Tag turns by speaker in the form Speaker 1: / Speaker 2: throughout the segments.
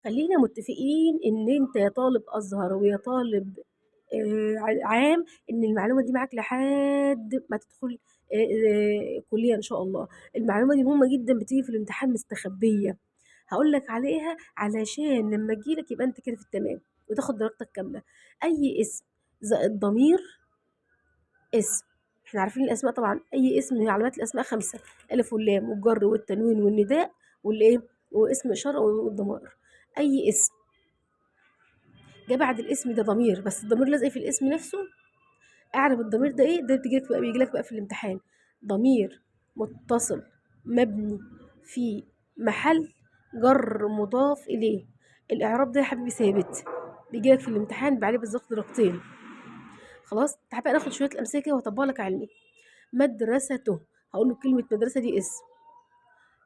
Speaker 1: خلّينا متفقين إن أنت يا طالب أزهر ويا طالب عام، إن المعلومة دي معاك لحد ما تدخل كُلّية إن شاء الله. المعلومة دي مهمة جدًا، بتيجي في الامتحان مستخبية، هاقول لك عليها علشان لمّا تيجي لك يبقى أنت كده في التمام وتاخد درجتك كاملة. أي اسم زائد ضمير اسم، إحنا عارفين الأسماء طبعًا، أي اسم من علامات الأسماء 5: الألف واللام والجر والتنوين والنداء والإيه، واسم إشارة والضمائر. أي اسم جه بعد الاسم ده ضمير بس الضمير لازق في الاسم نفسه، اعرف الضمير ده إيه، ده بييجي لك بقى في الامتحان. ضمير متصل مبني في محل جر مضاف إليه. الإعراب ده يا حبيبي ثابت، بييجي لك في الامتحان عليه بالضبط درجتين. خلاص، تعالَ بقى ناخد شوية أمثلة كده وأطبّقها لك علمي. مدرسته، هاقول له كلمة مدرسة دي اسم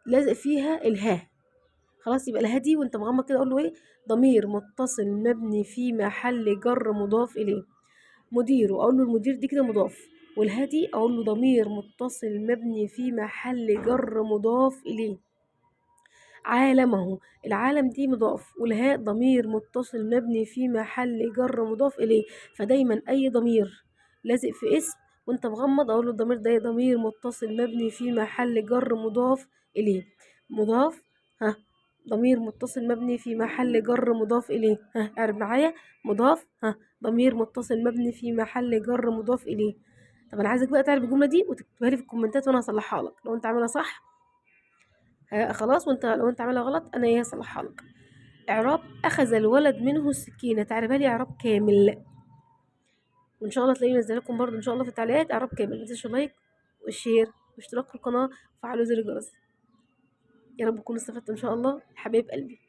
Speaker 1: لازق فيها الهاء، خلاص يبقى الهاء دي وأنت مغمض كده أقول له إيه، ضمير متصل مبني في محل جر مضاف إليه. مديره، أقول له المدير دي كده مضاف، والهاء دي أقول له ضمير متصل مبني في محل جر مضاف إليه. عالمه، العالم دي مضاف والهاء ضمير متصل مبني في محل جر مضاف إليه. فدايما أي ضمير لازق في اسم وانت مغمض أقول له الضمير ده ضمير متصل مبني في محل جر مضاف إليه. مضاف، ها، ضمير متصل مبني في محل جر مضاف إليه، ها اعرف معايا. مضاف، ها، ضمير متصل مبني في محل جر مضاف إليه. طب أنا عايزك بقى تعرف الجملة دي وتكتبها لي في الكومنتات وأنا هصلحها لك لو أنت عاملها صح. خلاص، وأنت لو أنت عاملها غلط أنا إيه هاصلحها لك. إعراب أخذ الولد منه السكينة، تعرفها لي إعراب كامل، وإن شاء الله تلاقيني منزّلة لكم برضه إن شاء الله في التعليقات إعراب كامل. متنسوش اللايك والشير واشتراك في القناة وفعلوا زر الجرس. يا رب تكونوا استفدتوا إن شاء الله يا حبايب قلبي.